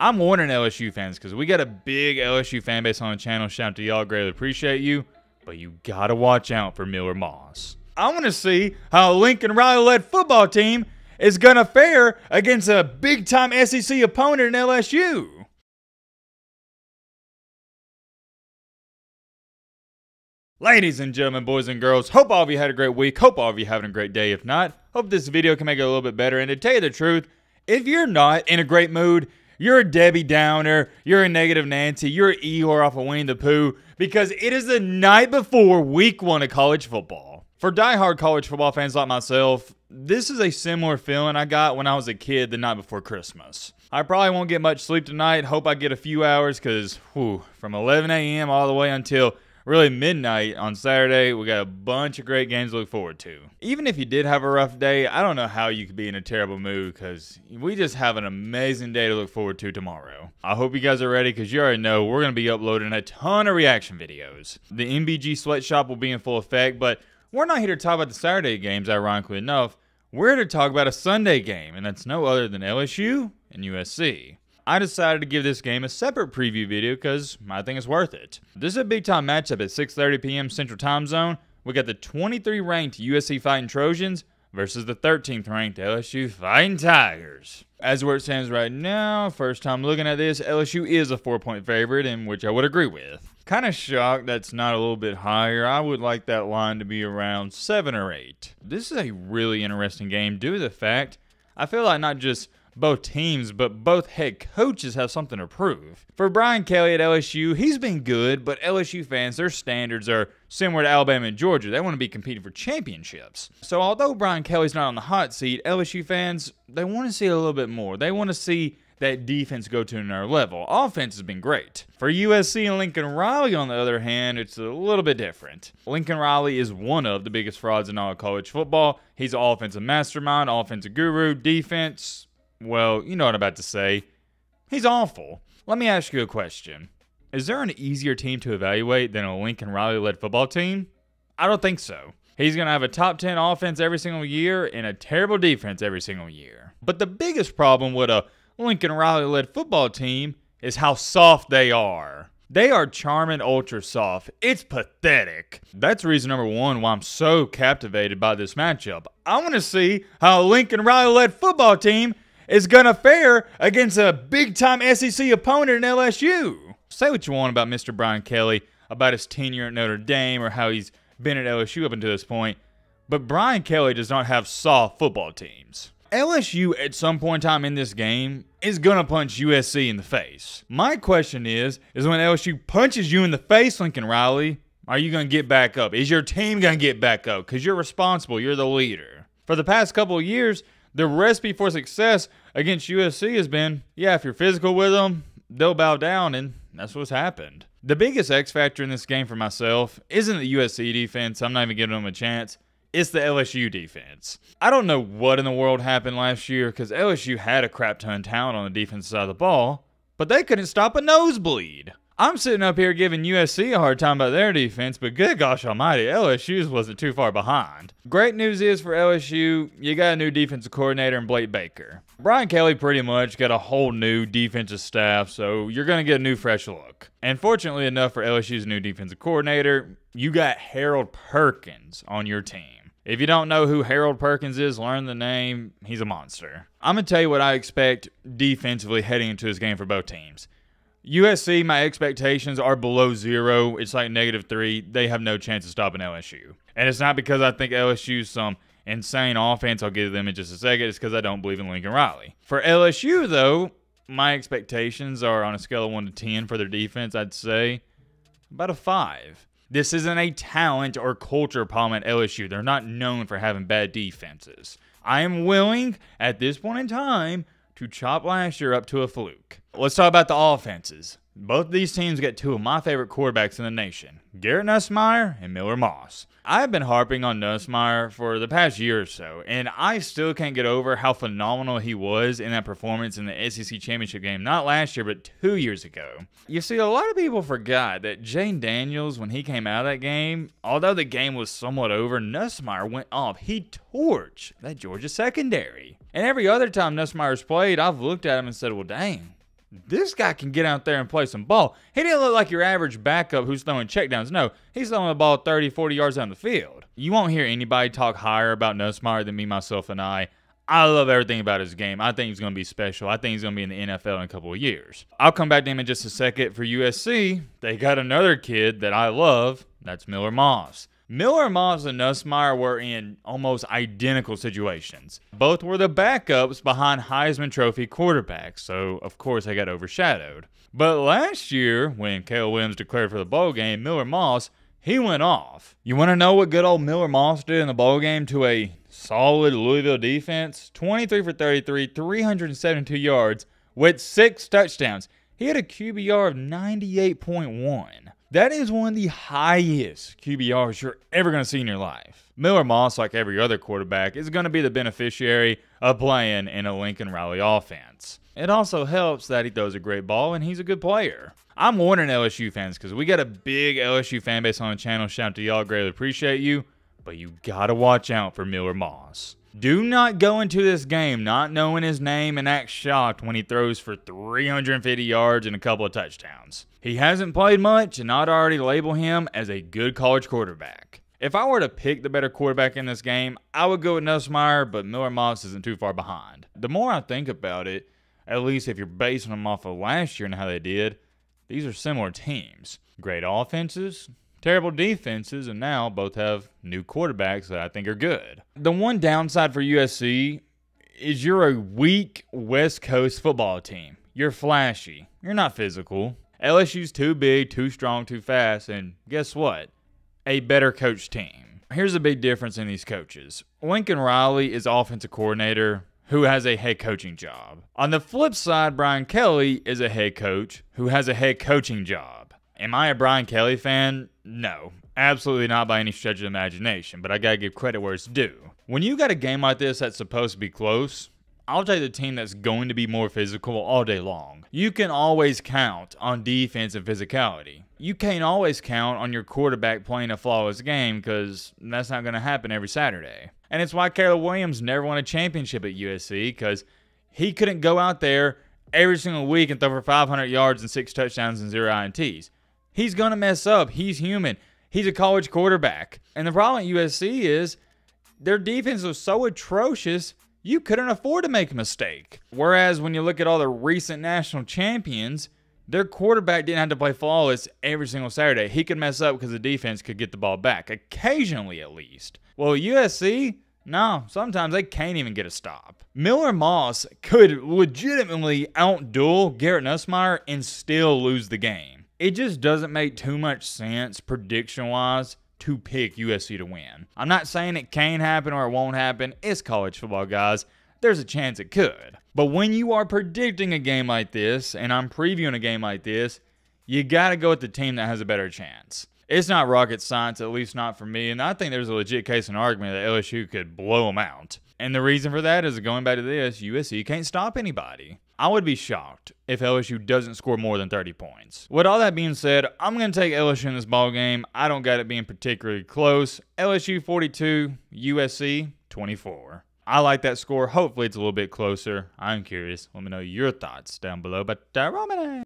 I'm warning LSU fans because we got a big LSU fan base on the channel. Shout out to y'all. Greatly appreciate you. But you got to watch out for Miller Moss. I want to see how a Lincoln Riley-led football team is going to fare against a big-time SEC opponent in LSU. Ladies and gentlemen, boys and girls, hope all of you had a great week. Hope all of you having a great day. If not, hope this video can make it a little bit better. And to tell you the truth, if you're not in a great mood, you're a Debbie Downer, you're a negative Nancy, you're an Eeyore off of Winnie the Pooh, because it is the night before week 1 of college football. For diehard college football fans like myself, this is a similar feeling I got when I was a kid the night before Christmas. I probably won't get much sleep tonight. Hope I get a few hours because from 11 a.m. all the way until really midnight on Saturday, we got a bunch of great games to look forward to. Even if you did have a rough day, I don't know how you could be in a terrible mood because we just have an amazing day to look forward to tomorrow. I hope you guys are ready because you already know we're going to be uploading a ton of reaction videos. The MBG sweatshop will be in full effect, but we're not here to talk about the Saturday games, ironically enough. We're here to talk about a Sunday game, and that's no other than LSU and USC. I decided to give this game a separate preview video because I think it's worth it. This is a big time matchup at 6:30 p.m. Central Time Zone. We got the 23 ranked USC Fighting Trojans versus the 13th ranked LSU Fighting Tigers. As where it stands right now, first time looking at this, LSU is a 4-point favorite, in which I would agree with. Kind of shocked that's not a little bit higher. I would like that line to be around 7 or 8. This is a really interesting game due to the fact I feel like not just both teams, but both head coaches have something to prove. For Brian Kelly at LSU, he's been good, but LSU fans, their standards are similar to Alabama and Georgia. They want to be competing for championships. So although Brian Kelly's not on the hot seat, LSU fans, they want to see a little bit more. They want to see that defense go to another level. Offense has been great. For USC and Lincoln Riley, on the other hand, it's a little bit different. Lincoln Riley is one of the biggest frauds in all of college football. He's an offensive mastermind, offensive guru, defense. Well, you know what I'm about to say. He's awful. Let me ask you a question. Is there an easier team to evaluate than a Lincoln Riley-led football team? I don't think so. He's going to have a top 10 offense every single year and a terrible defense every single year. But the biggest problem with a Lincoln Riley-led football team is how soft they are. They are charming ultra soft. It's pathetic. That's reason number 1 why I'm so captivated by this matchup. I want to see how a Lincoln Riley-led football team is going to fare against a big-time SEC opponent in LSU. Say what you want about Mr. Brian Kelly, about his tenure at Notre Dame, or how he's been at LSU up until this point, but Brian Kelly does not have soft football teams. LSU, at some point in time in this game, is going to punch USC in the face. My question is when LSU punches you in the face, Lincoln Riley, are you going to get back up? Is your team going to get back up? Because you're responsible. You're the leader. For the past couple of years, the recipe for success against USC has been, yeah, if you're physical with them, they'll bow down, and that's what's happened. The biggest X factor in this game for myself isn't the USC defense. I'm not even giving them a chance. It's the LSU defense. I don't know what in the world happened last year because LSU had a crap ton of talent on the defensive side of the ball, but they couldn't stop a nosebleed. I'm sitting up here giving USC a hard time about their defense, but good gosh almighty, LSU's wasn't too far behind. Great news is for LSU, you got a new defensive coordinator in Blake Baker. Brian Kelly pretty much got a whole new defensive staff, so you're going to get a new fresh look. And fortunately enough for LSU's new defensive coordinator, you got Harold Perkins on your team. If you don't know who Harold Perkins is, learn the name. He's a monster. I'm going to tell you what I expect defensively heading into this game for both teams. USC, my expectations are below 0. It's like -3. They have no chance of stopping LSU. And it's not because I think LSU's some insane offense. I'll get to them in just a second. It's because I don't believe in Lincoln Riley. For LSU, though, my expectations are on a scale of 1 to 10 for their defense, I'd say about a 5. This isn't a talent or culture problem at LSU. They're not known for having bad defenses. I am willing, at this point in time, to chop last year up to a fluke. Let's talk about the offenses. Both of these teams get 2 of my favorite quarterbacks in the nation, Garrett Nussmeier and Miller Moss. I've been harping on Nussmeier for the past year or so, and I still can't get over how phenomenal he was in that performance in the SEC Championship game, not last year, but 2 years ago. You see, a lot of people forgot that Jane Daniels, when he came out of that game, although the game was somewhat over, Nussmeier went off. He torched that Georgia secondary. And every other time Nussmeier's played, I've looked at him and said, well, dang, this guy can get out there and play some ball. He didn't look like your average backup who's throwing checkdowns. No, he's throwing the ball 30, 40 yards down the field. You won't hear anybody talk higher about Nussmeier than me, myself, and I. I love everything about his game. I think he's going to be special. I think he's going to be in the NFL in a couple of years. I'll come back to him in just a second. For USC, they got another kid that I love. That's Miller Moss. Miller Moss and Nussmeier were in almost identical situations. Both were the backups behind Heisman Trophy quarterbacks, so of course they got overshadowed. But last year, when Caleb Williams declared for the bowl game, Miller Moss, he went off. You want to know what good old Miller Moss did in the bowl game to a solid Louisville defense? 23 for 33, 372 yards with 6 touchdowns. He had a QBR of 98.1. That is one of the highest QBRs you're ever going to see in your life. Miller Moss, like every other quarterback, is going to be the beneficiary of playing in a Lincoln Riley offense. It also helps that he throws a great ball and he's a good player. I'm warning LSU fans because we got a big LSU fan base on the channel. Shout out to y'all, greatly appreciate you. But you got to watch out for Miller Moss. Do not go into this game not knowing his name and act shocked when he throws for 350 yards and a couple of touchdowns. He hasn't played much, and I'd already label him as a good college quarterback. If I were to pick the better quarterback in this game, I would go with Nussmeier, but Miller Moss isn't too far behind. The more I think about it, at least if you're basing them off of last year and how they did, these are similar teams. Great offenses, terrible defenses, and now both have new quarterbacks that I think are good. The one downside for USC is you're a weak West Coast football team. You're flashy. You're not physical. LSU's too big, too strong, too fast, and guess what? A better coached team. Here's a big difference in these coaches. Lincoln Riley is offensive coordinator who has a head coaching job. On the flip side, Brian Kelly is a head coach who has a head coaching job. Am I a Brian Kelly fan? No, absolutely not by any stretch of the imagination, but I gotta give credit where it's due. When you got a game like this that's supposed to be close, I'll take the team that's going to be more physical all day long. You can always count on defense and physicality. You can't always count on your quarterback playing a flawless game because that's not going to happen every Saturday. And it's why Caleb Williams never won a championship at USC, because he couldn't go out there every single week and throw for 500 yards and 6 touchdowns and 0 INTs. He's going to mess up. He's human. He's a college quarterback. And the problem at USC is their defense was so atrocious, you couldn't afford to make a mistake. Whereas when you look at all the recent national champions, their quarterback didn't have to play flawless every single Saturday. He could mess up because the defense could get the ball back, occasionally at least. Well, USC, no, sometimes they can't even get a stop. Miller Moss could legitimately outduel Garrett Nussmeier and still lose the game. It just doesn't make too much sense prediction-wise to pick USC to win. I'm not saying it can happen or it won't happen. It's college football, guys. There's a chance it could. But when you are predicting a game like this, and I'm previewing a game like this, you got to go with the team that has a better chance. It's not rocket science, at least not for me, and I think there's a legit case and argument that LSU could blow them out. And the reason for that is, going back to this, USC can't stop anybody. I would be shocked if LSU doesn't score more than 30 points. With all that being said, I'm going to take LSU in this ball game. I don't got it being particularly close. LSU 42, USC 24. I like that score. Hopefully it's a little bit closer. I'm curious. Let me know your thoughts down below. But Roman.